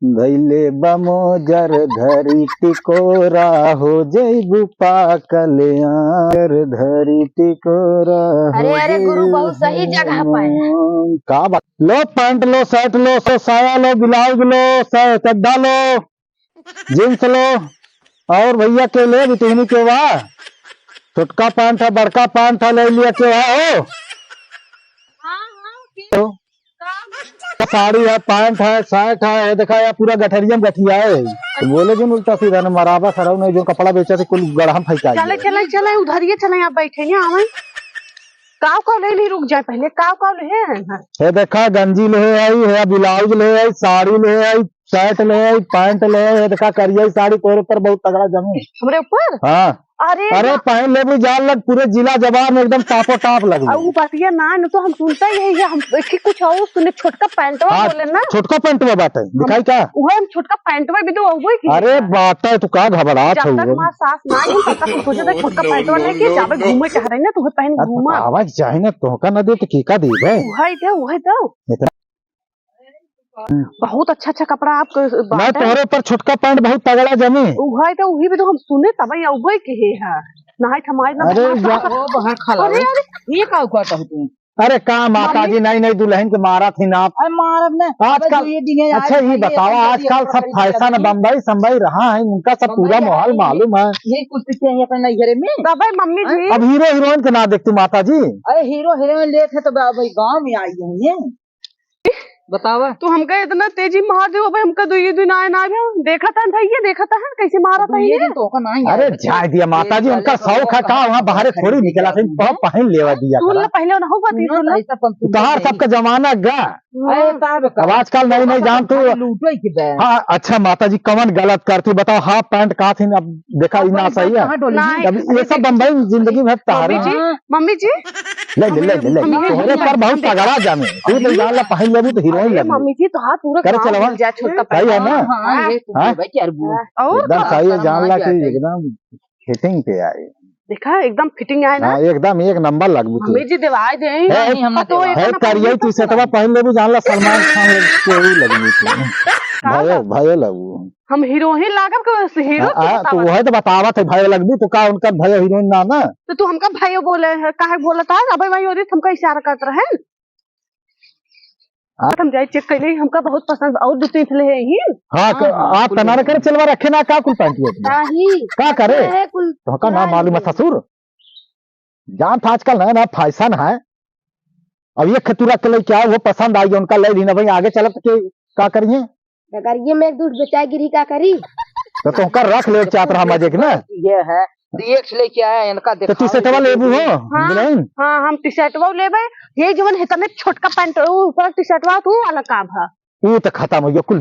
धैले बमोजर धरी टिकोरा हो जैबू पाकल्यार धरी टिकोरा अरे अरे गुरु बहुत सही जगह पर है। का बात लो, पैंट लो, शर्ट लो, साया लो, ब्लाउज लो, चड्ढा लो, जींस लो, और भैया के ले बितनी के वाह छोटका पैंट है, बड़का पैंट है, ले लिया के हो। तो साड़ी है, पैंट है, शर्ट है, देखा यार पूरा गठरिया में गठिया है। तो बोले जो उल्टा सीधा न मराबा सराव नहीं जो कपड़ा बेचा थे कुल गढ़ा फैका। चले चले चले उधर ही चले, आप बैठे आवे काव का ले ली, रुक जाए पहले काव ले है। देखा गंजी ले आई है, ब्लाउज ले आई, साड़ी ले आई, शर्ट ले आई, पैंट ले आई, देखा करिया साड़ी तोरे पर बहुत तगड़ा जमी हमरे ऊपर। हाँ अरे पहन ले भी जान लग पूरे जिला जवाब में एकदम टापो टाप लग वो बातिया ना न तो हम सुनता ही है, हम कुछ और सुने छोटका पैंट बोले ना, छोटका पैंट में बात है दिखाई क्या वो हम छोटका पैंट में भी तो वो ही। अरे बात है तू का घबराहट जब तक मां सास ना ही पता कुछ सोचे तो छोटका पैंट वाले के जावे घूमे चाह रहे ना तो पहन घूमा आवाज चाहे ना तो का न दे तो की का दे वही तो बहुत अच्छा कपड़ा आप मैं तोरे पर छोटका पैंट बहुत तगड़ा जमी वही तो वही भी तो हम सुने तब उबई के है ना हमारे ना। अरे बाहर खला ये का कहता हूं तू। अरे का माता जी नहीं दुल्हन के मारा थी ना मारब ना आजकल। अच्छा ये बताओ आजकल सब फैशन बम्बई संबई रहा है उनका सब पूरा माहौल मालूम है। ये कुछ चाहिए अपने नैहरे में दबाई मम्मी जी। अब हीरो हीरोइन के ना देखती माता जी। अरे हीरो हीरोइन ले थे तो भाई गांव में आई है बतावा तो हमका इतना तेजी मार दे भाई, हमका दुई दिन आए ना देखा था भैया, देखा था कैसे मारा था ये तो का नहीं। अरे जाए दिया माता जी उनका शौक है का वहाँ बाहर थोड़ी निकला था पहन लेवा दिया तू पहले ना होगा तोहार सबका जमाना गा। अब आजकल नहीं जान तू लूटो की बे। हाँ अच्छा माता जी कमन गलत करती बताओ हाफ पैंट कहा थी अब देखा इतना सही है ये सब बम्बई जिंदगी में तारी। मम्मी जी ले ले ले ले तोहरे पर बहुत तगड़ा जामे तू तो जान ला पहन लेबू तो हीरोइन लगी। मम्मी जी तो हाथ पूरा कर चलवा सही है ना एकदम सही है जान ला कि एकदम फिटिंग पे आए देखा एकदम फिटिंग आए ना एकदम एक नंबर लगबू मम्मी जी दिवाई दे है करिए तू सेटवा पहन लेबू जान ला सलमान खान के ही लगबू तू भयो लगबू हम हीरोइन लागब के हीरो तो वही तो बतावा थे भयो लगबू तो का उनका भयो हीरोइन ना ना तो तू हमका भयो बोले काहे बोला था अबे भाई और हमका इशारा करत रहे हम जाए चेक कर ले हमका बहुत पसंद और दो तीन ले है ही। हाँ आप तनारे करे चलवा रखे ना का कुल पैंट का करे तो का ना मालूम है ससुर जान था आजकल नया नया फैशन है। अब ये खतुरा के लिए क्या वो पसंद आई उनका ले ली ना भाई आगे चलत के का करिए करिए मैं दूध बेचागिरी का करी तो कर रख ले चाहत रहा मजे के ना ये है देख लेके आया इनका तो टी शर्टवा लेबू हो। हाँ हम टी शर्टवा लेबे ये जवन इतने छोटका पैंट ऊपर टी शर्टवा तू वाला काम है वो तो खत्म हो गया कुल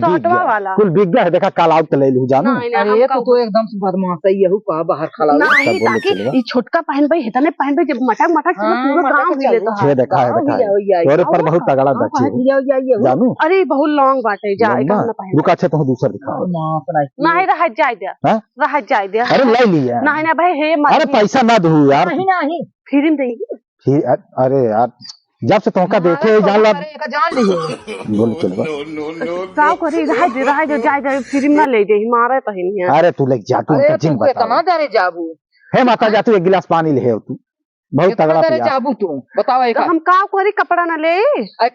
बिक गया है देखा काल आउट ले लू जानू। अरे तो एकदम से बदमाश है ये का बाहर खला नहीं ताकि ये छोटका पहन भाई इतने पहन भाई जब मटक मटक पूरा काम भी लेता है। ये देखा है तोरे पर बहुत तगड़ा बच्ची जानू। अरे बहुत लॉन्ग बात है जा एकदम ना पहन रुक अच्छा तो दूसरा दिखाओ नहीं रह जाए दे रह जाए दे। अरे ले लिया नहीं ना भाई हे अरे पैसा ना दू यार नहीं फ्री में देगी। अरे यार जब से तोका देखे जान ला जान ली बोल चलवा साव करी रह जो जाए फ्री में ले दे मारे तो नहीं। अरे तू ले जा तू जिन बता कितना देरे जाबू हे माता जा तू एक गिलास पानी ले तू बहुत तगड़ा देरे जाबू तू बताओ एक हम का करी कपड़ा ना ले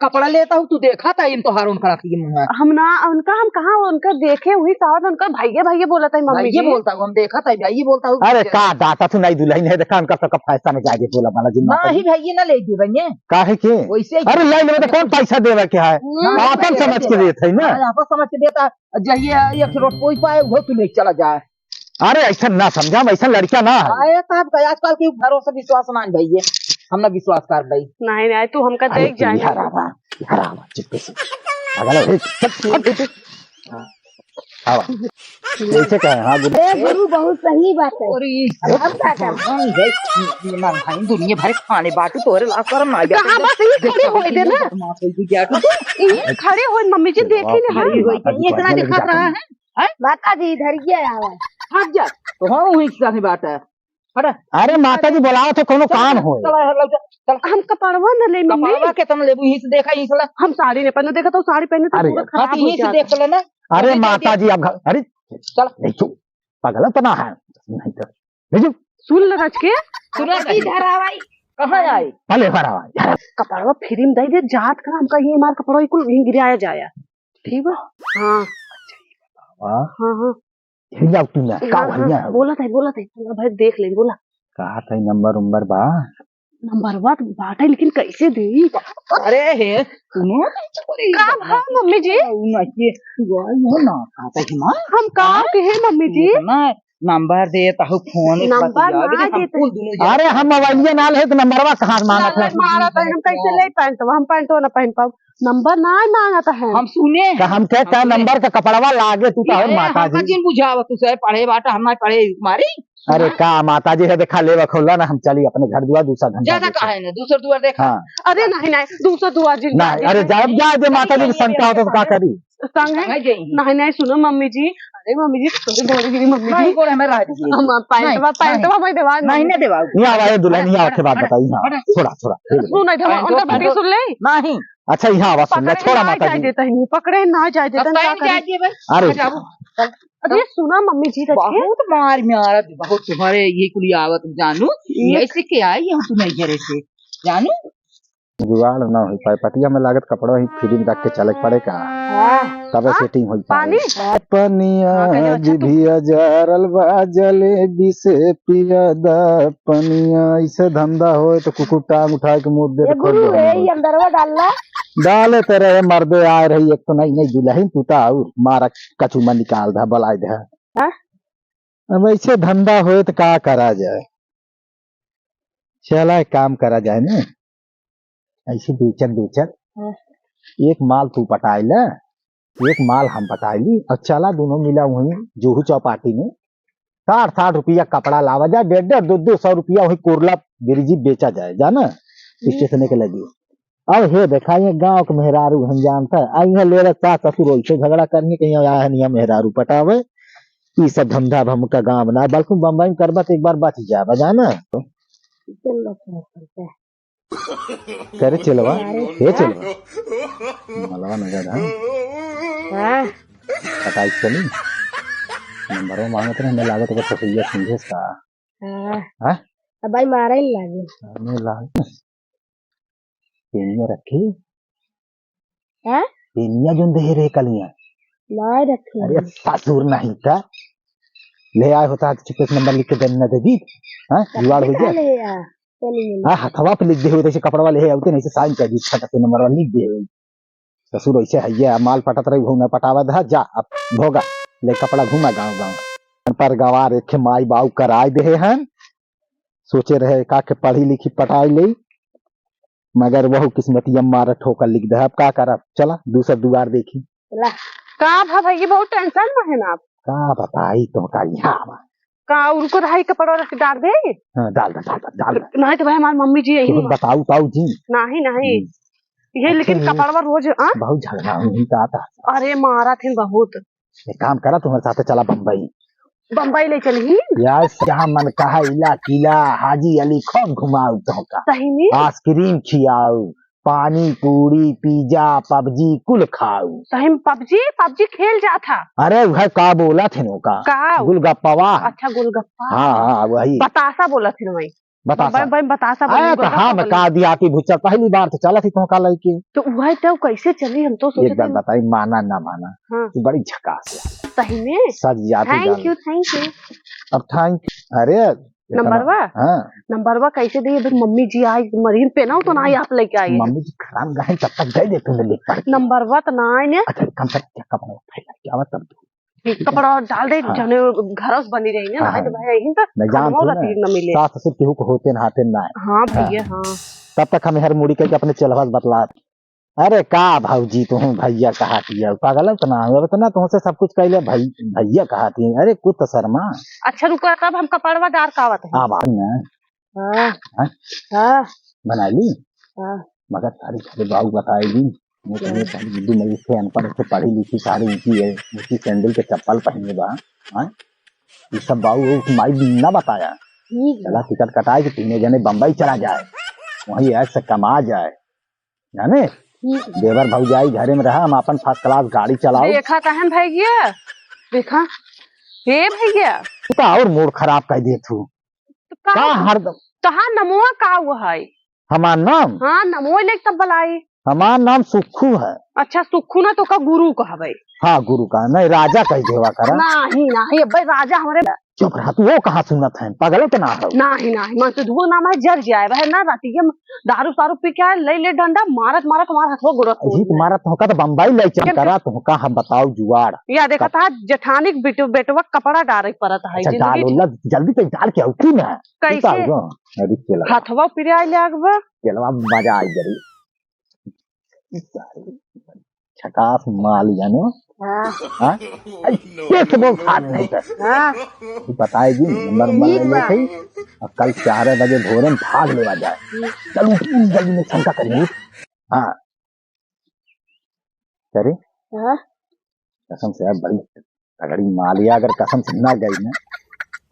कपड़ा लेता हूँ तू देखा था इन तो हारून खड़ा की हम ना उनका हम कहा उनका देखे हुई साथ उनका भैया बोला था मम्मी ये बोलता हूँ हम देखा था भैया बोलता हूँ। अरे का डाटा तू नहीं दुल्हन है देखा उनका सबका पैसा में जाके बोला वाला जिम्मा नहीं भैया ना ले दी भैया काहे के वैसे अरे ले ले तो कौन पैसा देवा क्या है आपन समझ के देत है ना आपन समझ के देता जाइए एक रोट पाए वो तू ले चला जाए। अरे ऐसा ना समझा ऐसा लड़का ना है साहब आजकल के भरोसे विश्वास ना भैया हम ना विश्वास कर भाई नहीं तू हमका देख जाए ऐसे कहे हाँ गुरु बहुत सही बात है दुनिया भर खाने बाटू तोरे ला शर्म आ गया खड़े हो दे ना खड़े हो मम्मी जी देखी ना ये इतना दिखा रहा है माता जी इधर ये आवा हट जा तो हम वही साथ बात है। अरे माता जी बुलाओ तो कोनो काम हो हम कपड़वा न ले मम्मी के तुम लेबू ही से देखा ही सला हम साड़ी ने पहने देखा तो साड़ी पहने तो पूरा खराब हो देख लेना अरे माता जी अब अरे चल नहीं चुप पागल तो ना है नहीं तो भेजो सुन ल रच के सुना इधर आवाई कहाँ आई भले भरा कपड़वा फ्री में दे दे जात का हमका ये मार कपड़वा कुल यहीं गिराया जाया ठीक है हाँ वाह हाँ हाँ हिला तू ना का भैया बोला था भाई देख ले बोला कहा था नंबर बा नंबर बात बाटे लेकिन कैसे दी अरे हे सुनो का भाव मम्मी जी ना आता ही मां हम का कहे मम्मी जी ना नंबर देता हूँ फोन नंबर ना देते अरे हम मोबाइलिया नाल है तो नंबरवा कहाँ मांगत है मारा था हम कैसे ले पैंटवा हम पैंटवा ना पहन पाऊ नंबर ना मांगता है हम सुने हम क्या नंबर का कपड़वा लागे तू तो और माता जी जिन बुझावा तू से पढ़े बाटा हम ना पढ़े मारी अरे का माता जी है देखा ले खोला ना हम चली अपने घर दुआ दूसरा घंटा ज्यादा कहा है ना दूसरा दुआर देखा हाँ अरे नहीं दूसरा दुआ जी नहीं अरे जब जा दे माता जी की शंका हो तो क्या करी संग है नहीं सुनो मम्मी जी अरे मम्मी जी बोलेगी मम्मी जी को हमें रह दीजिए हम पैंटवा मैं देवा नहीं ना देवा नहीं आवाज दुल्हन नहीं आवाज के बात बताई हाँ थोड़ा सुन नहीं उनका बात सुन ले नहीं अच्छा यहाँ आवाज सुन ले छोड़ा माता जी देता ही पकड़े ना जाए देता अरे अरे सुना मम्मी जी बहुत मार मारा बहुत तुम्हारे ये कुली आवत जानू ऐसे क्या आई हम तुम्हें घरे से जानू जुगाड़ ना हो पाए पटिया में लागत कपड़ा ही फ्री में रख के चले पड़े का तब सेटिंग हो पानी पनिया जिभिया जरल बा जलेबी से पिया दा पनिया ऐसे धंधा हो तो कुकुर टांग उठा के मुंह दे गुरु है अंदरवा डालना डाले तेरे मर्दे आ रही एक तो नहीं दुल्हन तू तो और मारा कचुमा निकाल दा बलाई दे अब ऐसे धंधा हो तो क्या करा जाए चला काम करा जाए ना ऐसे बेचत एक माल तू पटाई ले एक माल हम पटाई और चला दोनों मिला वहीं जुहू चौपाटी में 60 रुपया कपड़ा लावा जाए 150-200 रुपया वही कोरला गिरिजी बेचा जाए जाना स्टेशन के लगी अब हे देखा ये गाँव के मेहरारू हम जानता है आई है ले रहा ससुर वैसे झगड़ा करने कहीं आया है नहीं मेहरारू पटावे ये सब धंधा भम का गाँव बना बल्कि बम्बई में करबा तो एक बार बच जाए बजाना करे चलवा हे चलवा मलवा नजर है पटाई चली नंबर मांगे तो हमें लागत है फसैया समझे का हां अब भाई मारा ही लागे हमें लाग पेनिया रखी हैं पेनिया जो दे रे कलियां ला रखी अरे ससुर नहीं था ले आए होता चिपस नंबर लिख के देना दे दी हां जुगाड़ हो गया हाँ हथवा पे लिख दे हुए कपड़ा वाले है नहीं से साइन कर दी छठे नंबर वाला लिख दे ससुर ऐसे है ये माल पटत रही घूमना पटावा धा जा अब भोगा ले कपड़ा घूमा गाँव पर गवार एक माई बाऊ कराए दे हैं सोचे रहे का के पढ़ी लिखी पटाई ले मगर वह किस्मती मारा ठोकर लिख दे अब का कर चला दूसरा दुआर देखी का भाई बहुत टेंशन में है ना आप का बताई तो का यहाँ का उनको रहाई कपड़ा रख डाल दे डाल नहीं तो भाई हमारी मम्मी जी यही बताऊ ताऊ जी नहीं ये लेकिन कपड़वा रोज बहुत झगड़ा नहीं था अरे मारा थे बहुत एक काम करा तुम्हारे साथ चला बम्बई ले चली यार जहाँ मन कहा इला किला हाजी अली खूब घुमाऊ तो का सही में आइसक्रीम खियाऊ पानी पूरी पिज्जा पबजी कुल खाऊ सही में पबजी खेल जा था अरे वह का बोला थे नो का गुलगप्पा अच्छा गुलगप्पा हाँ वही बतासा बोला थे वही बतासा तो हाँ मैं का दिया की भुच्चा पहली बार तो चला थी तो का लड़की तो वह तो कैसे चली हम तो सोचे एक बार बताई माना ना माना तू बड़ी झकास सही में सच जाती थैंक यू अब थैंक अरे नंबरवा नंबरवा कैसे दिए मम्मी जी आई मरीन पे ना तो ना आप लेके आई मम्मी जी खराब गए तब तक गए देते लिख नंबरवा तो ना आई ने अच्छा कम से कपड़ा क्या मतलब कपड़ा डाल दे जने घर से बनी रही ना तो भाई यही तो मैं जानती हूं ना मिले सास ससुर केहू को होते नहाते ना हां भैया हां तब तक हमें हर मुड़ी के अपने चलवा बतला अरे का भाऊजी तुम भैया कहाती है पागल तो ना बतना तुमसे सब कुछ कहले भाई भैया कहाती है अरे कुछ तो शर्मा अच्छा रुको तब हम कपड़वा डार कावत है हां बात ना हां बना ली मगर सारी बाबू बताएगी मेरी से अनपढ़ से पढ़ी लिखी सारी ऊँची है ऊँची सैंडल के चप्पल पहने बा ये सब बाबू माई ना बताया चला टिकट कटाए कि तीनों जने बम्बई चला जाए वहीं ऐसे कमा जाए जाने देवर भौजाई घरे में रहा, हम अपन फर्स्ट क्लास गाड़ी चलाओ। देखा तहन भैया, देखा हे भैया तू तो और मूड खराब कर दे तू तो का हरदम। तहां नमोआ का वो है? हमार नाम, हाँ नमो लेक तब बलाई। हमार नाम सुखू है। अच्छा सुखू ना तो का गुरु कहबै। हाँ गुरु का नहीं, राजा कह देवा करा। नहीं नहीं भाई राजा हमारे चुप रहा तू, वो कहाँ सुनत है, पागल के ना हो। नहीं नहीं मन से धुआ नाम है जर जाए वह ना रातिया दारू सारू पी के ले ले डंडा मारत मारत हमारा हथवा गुरत अजी तुम्हारा तो का बम्बई ले चल करा, तो का हम बताओ जुआड़। या देखा था जेठानी बेटवा कपड़ा डारे परत है। अच्छा डालो जल्दी तो डाल के उठी ना। कैसे हथवा पिराई लागबा चलवा मजा आई जरी छकास माल जानो। हाँ पेट वो खाद नहीं कर। तू बताएगी नंबर ले लेते और कल 4 बजे भोरे में भाग लेवा जाए। चलो जल्दी में शंका करेंगे। हाँ करे कसम से बड़ी तगड़ी मालिया, अगर कसम से ना गई ना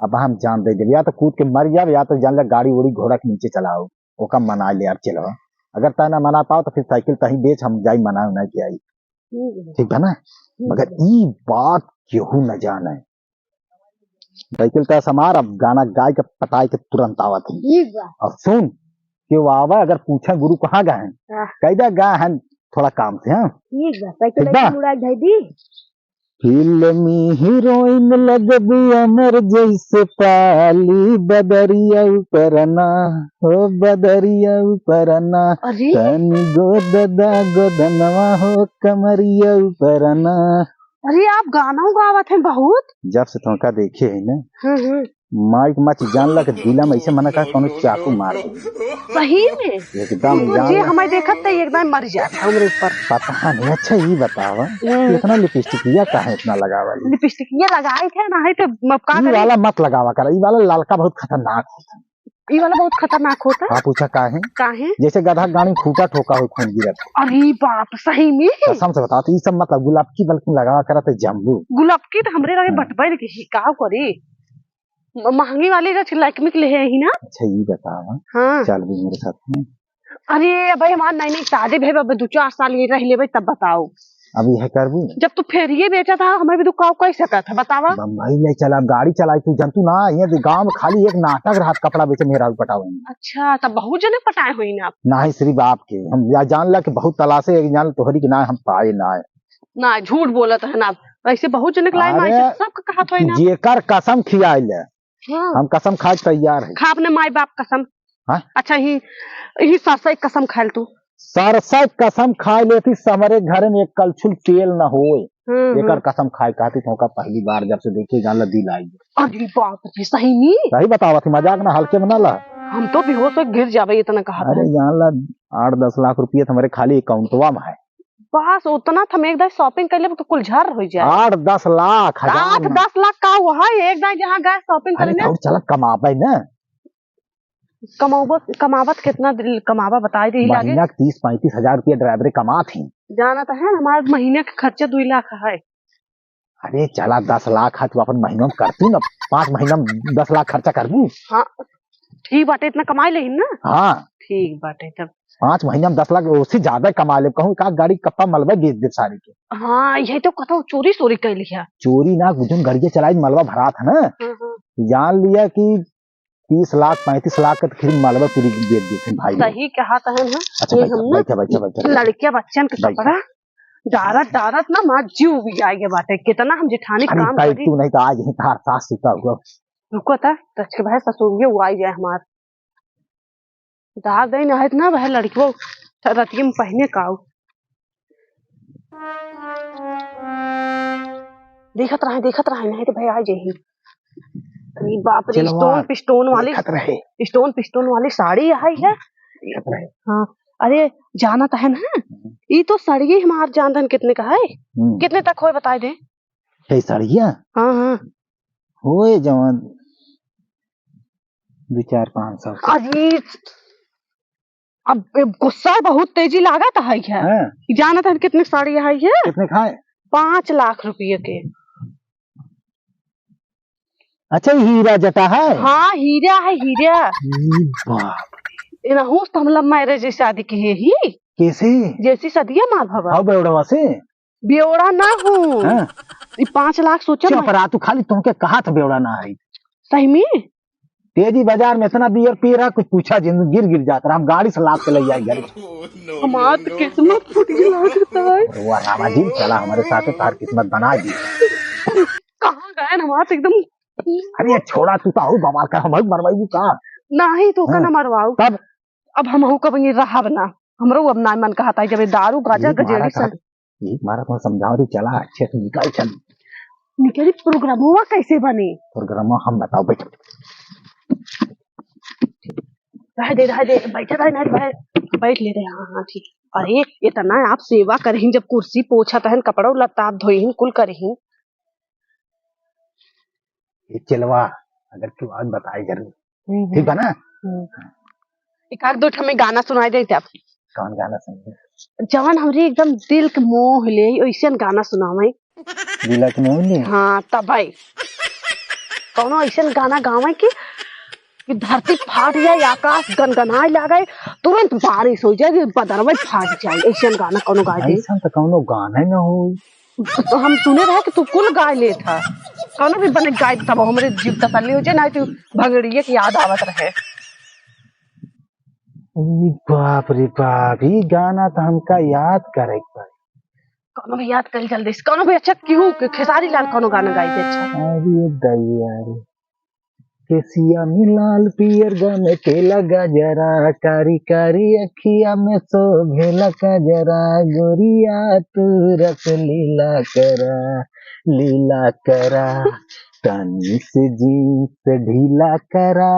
अब हम जान दे दिया, या तो कूद के मर जाओ या तो जान ले गाड़ी उड़ी घोड़ा के नीचे चलाओ। वो कम मना ले यार, चलो अगर ता ना मना पाओ तो फिर साइकिल तही बेच, हम जाई मना ना की आई। ठीक है ना, मगर ई बात केहू न जाने। साइकिल का समार अब गाना गाय के पटाई के तुरंत आवत है। अब सुन क्यों आवा, अगर पूछे गुरु कहाँ गए हैं कैदा गए हैं थोड़ा काम से। हाँ फिल्मी हीरोइन लगबी अमर जैसे पाली, बदरिया उपरना हो बदरिया उपरना, तनी गोददा गोदनवा हो कमरिया उपरना। अरे आप गाना गावत हैं बहुत। जब से तुमका देखे है ना माइक मच जान लग दिला में ऐसे मना का कौन चाकू मार सही में एकदम जी हमें देखत तो एकदम मर जाता हमरे ऊपर। पता नहीं। अच्छा ये बतावा इतना लिपस्टिकिया का है इतना लगावा? लिपस्टिकिया लगाए थे ना है तो ये वाला मत लगावा कर, ये वाला लालका बहुत खतरनाक होता है। ये वाला बहुत खतरनाक होता है। आप पूछा काहे? काहे? जैसे गधा गाड़ी खूटा ठोका हो खून गिरत। अरे बाप सही में कसम से बताओ तो ये सब मतलब गुलाब की बल्कि लगावा करा तो जम्बू गुलाब की तो हमरे लगे बटबई के का करे महंगी वाली जो लक्ष्मी के लिए है ही ना। अच्छा ये बताओ। हाँ चल भी मेरे साथ में। अरे भाई हमारे नहीं शादी भाई अब 2-4 साल ये रह ले तब बताओ। अभी है करबू जब तू फिर ये बेचा था हमें भी दुकान कह सका था बतावा। बम्बई ले चला गाड़ी चलाई तू जंतु ना, ये गांव में खाली एक नाटक रहा कपड़ा बेचे मेरा पटावे। अच्छा तब बहुत जने पटाए हुई ना आप? ना ही सिर्फ आपके, हम या जान ला के बहुत तलाशे जान तोहरी की ना हम पाए ना झूठ बोलत है ना ऐसे बहुत जने लाई माई सब कहा था ना। जेकर कसम खियाई ले हम कसम खा तैयार है। खा अपने माई बाप कसम। हाँ? अच्छा ही सरसई कसम खाल तू सरसई कसम खाए लेती हमारे घर में एक कलछुल तेल न होए एकर कसम खाए कहती तो का पहली बार जब से देखी जान ला दिल आई। अरे बाप रे सही में सही बतावा थी, मजाक ना हल्के में ना ला। हम तो बेहोश हो गिर जावे इतना कहा। अरे जान ला 8-10 लाख रुपया हमारे खाली अकाउंटवा में है। बस उतना हम एक दाई शॉपिंग कर ले तो कुल झार हो जाए। 8-10 लाख 8-10 लाख का हुआ है एक दाई जहाँ गए शॉपिंग करने। चल कमाबे ना कमावत कितना कमावा बताई दी लागे। महीना 30-35 हजार रुपया ड्राइवरे कमा थी। जाना तो है हमारे महीने का खर्चा 2 लाख है। अरे चला 10 लाख है तू अपन महीनों में करती ना 5 महीना में 10 लाख खर्चा कर दू। हाँ ठीक बाटे इतना कमाई ले ना। हाँ ठीक बाटे तब 5 महीना में 10 लाख उससे ज्यादा कमा ले। कहूँ का गाड़ी कप्पा मलबा बेच दे सारी के। हाँ यही तो कथा चोरी कर लिया। चोरी ना गुजन गाड़िया चलाई मलबा भरा था ना जान लिया कि 30 लाख 35 लाख का फिर मलबा पूरी बेच देते भाई। सही कहा था ना। अच्छा बैठा लड़कियां बच्चन के कपड़ा डारत ना माँ जीव भी आएगा बाटे कितना हम जेठानी काम करी। तू नहीं तो आज ही तार सास सीता हुआ रुको था तो भाई ससुर वो आई जाए हमार दाग दे ना ना वह लड़कियों रतिया में पहने का देखत रहे नहीं तो भाई आ जाही। अरे बाप रे स्टोन पिस्टोन वाली साड़ी आई है। हाँ अरे जाना तो है ना ये तो साड़ी हमार जानधन कितने का है कितने तक हो बता दे। साड़िया हाँ हाँ होए जवान 2-4-500। अरे अब गुस्सा बहुत तेजी लागत है क्या जाना था कितने साड़ी आई है कितने खाए 5 लाख रुपये के। अच्छा हीरा जटा है। हाँ हीरा है हीरा। बाप तो हम लव मैरिज शादी की है ही कैसे जैसी सदिया मार भवा आओ बेवड़वा से बेवड़ा ना हूँ। हाँ? 5 लाख सोचा चुप रहा तू, खाली तुमके कहा था बेवड़ा ना है। सही में तेजी बाजार में इतना बियर पी रहा, कुछ पूछा जिंदगी गिर जाता रहा। हम गाड़ी से लाद के ले आई घर। हमार तो किस्मत फूटी लागता है। वो रामा जी चला हमारे साथ, तार किस्मत बना दी। कहाँ गए न हमार तो एकदम। अरे छोड़ा तू तो बवाल कर, हम मरवाई का नहीं तो का हाँ। ना मरवाऊ तब अब हम कब रहा बना हमरो अब ना मन कहता है जब दारू गाजा गजेड़ी से एक मारा तो समझाओ दी, चला अच्छे से निकल चल। निकली प्रोग्राम हुआ कैसे बने प्रोग्राम हम बताओ बैठ रह दे बैठा रहे बैठ ले रहे। हाँ हाँ ठीक। अरे इतना आप सेवा करहीन, जब कुर्सी पोछा तहन कपड़ा लत्ता आप धोईन कुल करहीन। चलवा अगर तू आज बताई जरूर, ठीक है ना। एक आध दो ठमे गाना सुनाई देते आप। कौन गाना सुन जवान हमरे एकदम दिल के मोह ले ऐसा गाना सुनावे। दिल के मोह ले हाँ तब भाई कौनो ऐसा गाना गावे कि धरती फाट जाए, आकाश गनगनाए लागे, तुरंत बारिश हो जाए, बदरवा फाट जाए। ऐसा गाना कौनो गा दे। ऐसा तो कौनो गाना न हो। तो हम सुने रहे कि तू कुल गा ले था, कौनो भी बने गाय तब हमरे जीव तसल्ली हो जाए ना, तू भगड़िए की याद आवत रहे। बाप रे बाप, ये गाना तो हमका याद करे कौनो भी याद कर जल्दी से। कौनो भी अच्छा क्यों खेसारी लाल कौनो गाना गाई दे अच्छा। अरे दैया रे, केसिया में लाल पियर गमे के लगा जरा, कारी कारी अखिया में शोभेला का जरा, गोरिया तू रस लीला करा, तनी से जींस ढीला करा,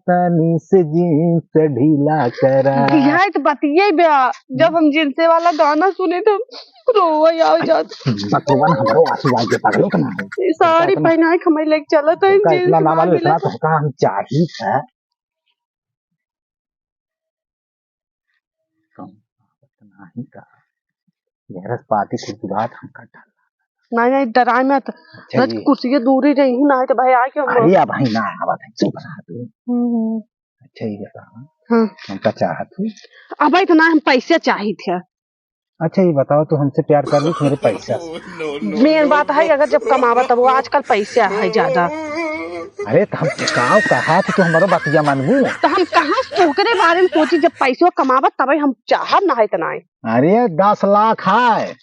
तनी से जींस ढीला करा। यह तो बतिये बया, जब हम जिनसे वाला गाना सुने तो रोवा आ जाता। बतवन हमरो आंसू आ के पगलो कना साड़ी पहनाए खमई लेके चला तो इतना ना वाले इतना तो का हम चाहिए था। नहीं का यह पार्टी की बात हम कर डाल। नहीं डराए मत, कुर्सी के दूर ही रही ना तो भाई आ क्यों। अरे भाई ना आवा था चुप रहा तू। अच्छा ही बता। हां हमका चाहत तू अब भाई तो ना हम पैसे चाहिए थे। अच्छा ये बताओ तू हमसे प्यार कर रही मेरे पैसा मेन बात है अगर जब कमावा तब वो आजकल पैसा है ज्यादा। अरे तो हम चुकाओ कहा तो हमारा बतिया मानबू तो हम कहाँ ओकरे बारे में सोची, जब पैसा कमावा तब हम चाहब ना है तना। अरे 10 लाख है,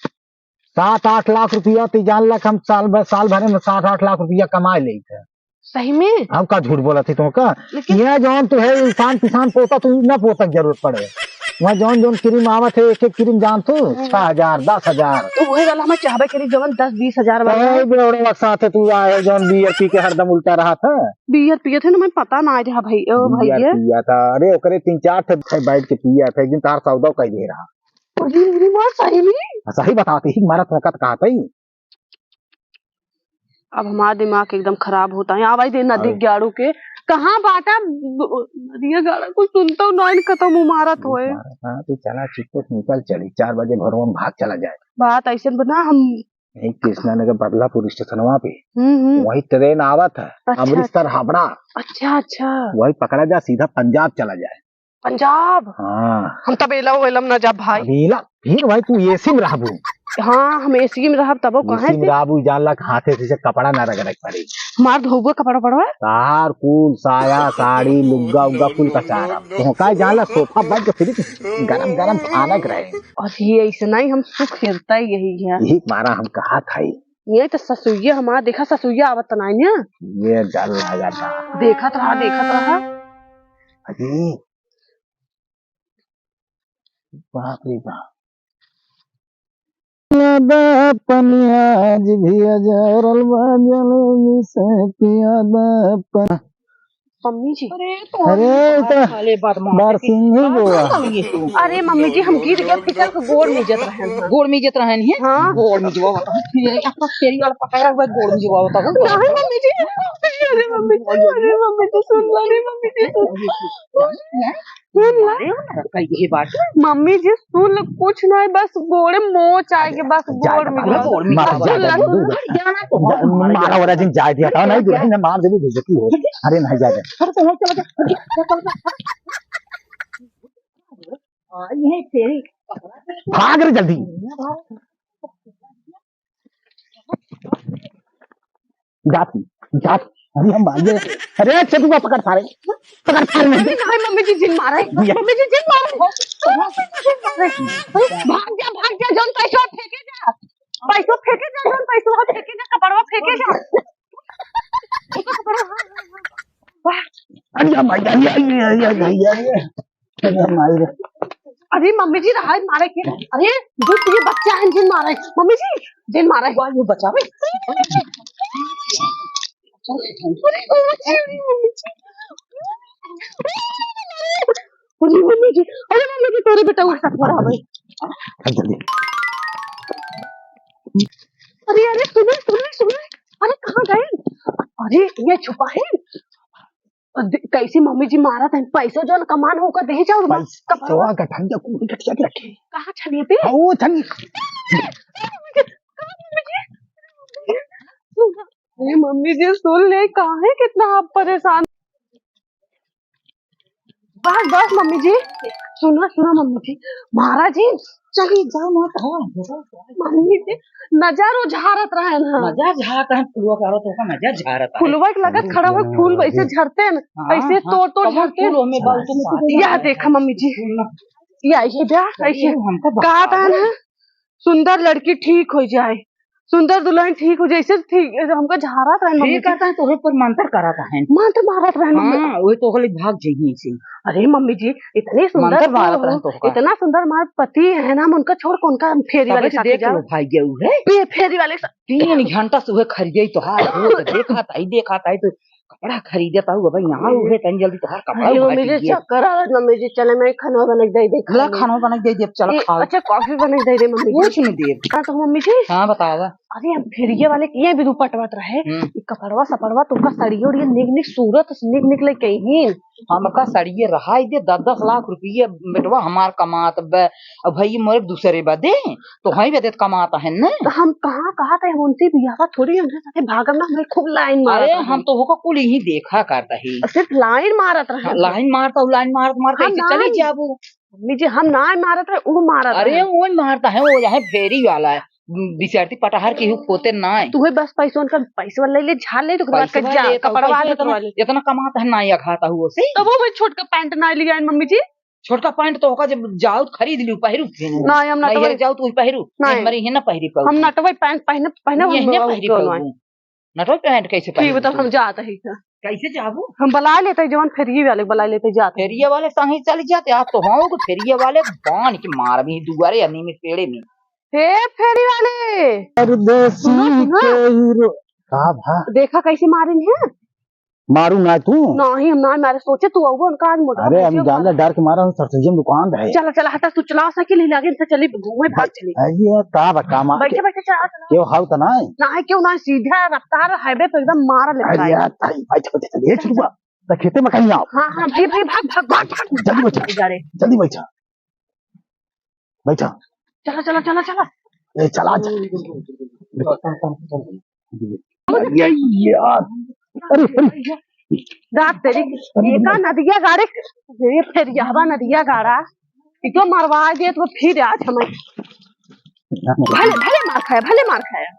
7-8 लाख रुपया तो जान लक हम साल भर में 7-8 लाख रुपया कमा ले थे। सही में हम का झूठ बोला थी तुमका। यह जौन तो है इंसान किसान पोता तू न पोता जरूरत पड़े। वहाँ जौन क्रीम आवत है एक क्रीम जान तू 6,000 10,000 तो वही वाला हमें चाहबे करी जवन 10-20 हजार वाला साथ तू आए जौन बियर पी के हरदम उल्टा रहा था। बियर पिए थे ना, मैं पता ना आया भाई भैया पिया था। अरे ओकरे 3-4 थे बैठ के पिया था। एक दिन तार सौदा कह दे रहा। सही में सही बताते ही मारा था कहा था। अब हमारा दिमाग एकदम खराब होता है। आवाज दे नदी गाड़ू के कहाँ बाटा नदिया गाड़ा कुछ सुनता हूँ ना खत्म उमारत होए। तो चला चिट्टे निकल चली 4 बजे घरों में भाग चला जाए। बात ऐसे बना हम कृष्णा नगर बदलापुर स्टेशन वहाँ पे वही ट्रेन आवत है। अच्छा, अमृतसर हावड़ा। अच्छा वही पकड़ा जा सीधा पंजाब चला जाए। पंजाब हाँ हम तब एलम ना जा भाई। फिर भाई तू एसी में रहबू। हाँ हम एसी में रह तब कहे रहबू जान लग हाथे से कपड़ा ना रगड़ पड़े। हमार धोबो कपड़ा पड़वा तार कुल साया साड़ी लुग्गा उग्गा कुल का चारा तो का जान लग सोफा बैठ के फिर गरम खाना रहे। और ये ऐसे नहीं हम सुख खेलता यही है। यही मारा हम कहा था ये तो ससुइया हमारा देखा ससुइया आवत नहीं ना ये डर लगा था। देखत रहा अरे बाप रे बाप आज भी अजरल बाजल से पियादा मम्मी जी। अरे बारसिंह बुआ। अरे मम्मी जी हम गिर गए फिसल के गोड़ में जत रहे हैं। हाँ गोड़ में जो अपना फेरी वाला पकड़ा हुआ गोड़ में जो होता है। नहीं मम्मी जी अरे मम्मी जी सुन लो रे मम्मी जी ये बात मम्मी जी सुन कुछ नहीं बस गोड़े मोच आएगी बस गोड़ में मारा वाला दिन जाए दिया था नहीं दुल्हन ने मार देवी बेइज्जती हो। अरे नहीं जा रहे ये फेरी भाग रे जल्दी। जाती जात अरे हम भाग गए। अरे चतुआ पकड़ सारे नहीं। नहीं मम्मी जी जिन मारे, मम्मी जी जिन मारे, भाग जा जोन पैसा फेंके जा, पैसा फेंके जा, जोन पैसा फेंके जा, कपड़वा फेंके जा। अरे मम्मी जी रहा मारे के, अरे जो तुझे बच्चा है जिन मारे, मम्मी जी जिन मारे वो बचा भाई। मम्मी जी तेरे बेटा वो साथ मरा भाई। अरे अरे सुनो अरे कहाँ गए? अरे ये छुपा है। कैसी मम्मी जी मारा था पैसा जो कमान होकर दे जाओ कहाँ छनिए पे मम्मी जी सुन ले कहाँ है कितना आप परेशान। बस मम्मी जी सुनो मम्मी जी महाराज जी चलिए जाओ मत। मम्मी जी नजर झारत रहे ना नजर झारत है फुलवा का तो का नजर झारत है फुलवा के लगत खड़ा हुआ फूल वैसे झरते हैं ऐसे तोड़ झरते हैं। यह देखा मम्मी जी ये ब्याह ऐसे कहा था ना सुंदर लड़की ठीक हो जाए सुंदर दुल्हन ठीक हो जाए ऐसे ठीक हमको झारत रहे ठीक कहता है तोहे पर मंत्र कराता है मंत्र मारत रहे। हां वो तो खाली भाग जाइए से। अरे मम्मी जी इतने सुंदर मारत रहे तो इतना सुंदर हमारे पति है ना हम उनका छोड़ कौन का फेरी वाले साथ देख लो भाई गए है फेरी वाले 3 घंटा सुबह खरीदे तो हां वो तो देखा था तो कपड़ा खरीदे पाऊ भाई यहाँ उहे तन जल्दी तो हर कपड़ा मम्मी जी चक्कर आ रहा मम्मी जी चले मैं खाना बना दे दे खाना बना दे चल खा। अच्छा कॉफी बना दे मम्मी कुछ नहीं दे तो मम्मी जी हां बतावा। अरे हम फेरिये वाले ये भी दुपटवात रहे कपड़वा सपड़वा तुमका सड़ियो और निक सूरत निक निकले कहीं हमका सड़िए रहा दे 10-10 लाख रुपये बेटवा हमार कमात अब भाई मोरे दूसरे बदे तो हई बदे कमाता है न तो हम कहा था उनसे बियाह थोड़ी उनके साथे भागम ना हमें खूब लाइन मारत। अरे हम तो होका कुल ही देखा करता ही सिर्फ लाइन मारत रहे लाइन मारता कैसे चले जाबू मम्मी जी हम ना मारत रहे वो मारत। अरे वो मारता है वो यहाँ फेरी वाला है बिचारती पटाहर की होते ना तुहे बस पैसों का पैसे वाले ले झाल ले तो कपड़ा इतना कमाता है ना या खाता हुआ से तो वो छोटका पैंट ना लिया मम्मी जी छोटका पैंट तो होगा जब जाओ खरीद लियो पहिरू ना हम नटवे जाओ तो पहिरू हमारी है ना पहिरी पाऊ हम नटवे पैंट पहने नटवे पैंट कैसे ठीक बता हम जाते हैं कैसे जाबू हम बुला लेते जवान फेरिये वाले बुला लेते जाते फेरिये वाले संगे चले जाते आप तो हाँ फेरिये वाले बांध के मार भी दुआरे अन्नी में पेड़े में हे फेरी वाले देखा कैसे मारे हैं मारू ना तू नहीं हम ना मारे सोचे तू आओ उनका आज मोटा। अरे हम जान डर के मारा सरसब्जी दुकान है चला हटा तू चला साइकिल लागे से चली घूमे भाग चली ये का बका मार बैठे चला क्यों हाउ त ना है क्यों ना सीधा रफ्तार हाईवे पे एकदम मार लेता है यार बैठ चलिए छुपा तो खेते में कहीं आओ। हां भाई भाग जल्दी बैठा जल्दी बैठा चला ए चला यार अरे रात तेरी एका नदिया गाड़े ये फिर यहवा नदिया गाड़ा तो मरवा दिए तो फिर आज हमें भले मार खाया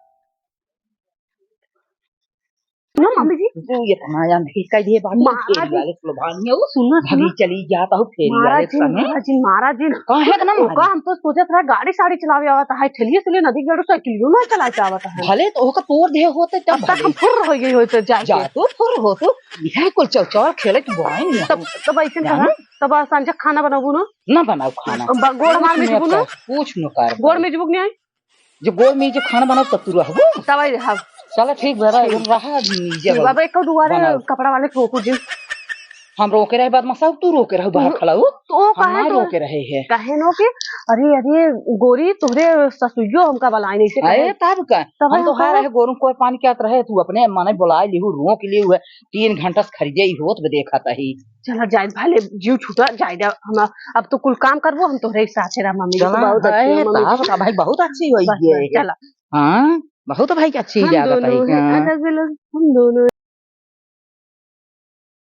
ना मम्मी जी वो ये तनाया नहीं कह दिए बात वाले स्लोभानिया वो सुनो भगी चली जाता हूं फेरी वाले संगे महाराज जी काहे ना का हम तो सोचे था गाड़ी साड़ी चलावे आवता है ठेलिए से नदी गड़ो साइकिल ना चला आवता है भले तो ओका तोड़ दे होते तब तक हम फुर हो गई होते जा तो फुर हो तो यह कुल चौचौर खेले के बुआई नहीं तब ऐसे कहा तब सांझ खाना बनाबू ना बनाओ खाना गोड़ मार में जबू ना कुछ न कर गोड़ में जबू नहीं जो गोड़ में जो खाना बनाओ तब तू रहबो तब आई रहा चलो ठीक बेरा रहा नीचे बाबा एक दुआरे कपड़ा वाले ठोकू जी हम रोके रहे बाद मसा तू रोके रहे बाहर खड़ा हो तो काहे रोके रहे है काहे नो के अरे गोरी तोहरे ससुइयो हमका बुलाए नहीं से अरे तब का हम तो हां रहे गोरू कोई पानी क्या रहे तू अपने माने बुलाए लिहु रो के लिए हुए 3 घंटा खरीदे ही होत देखा था ही चला जाए भले जीव छूटा जाए हम अब तो कुल काम करबो हम तोहरे साथ है मम्मी बहुत अच्छी मम्मी भाई बहुत अच्छी हुई है चला हां बहुत भाई अच्छी ज्यादा हम दोनों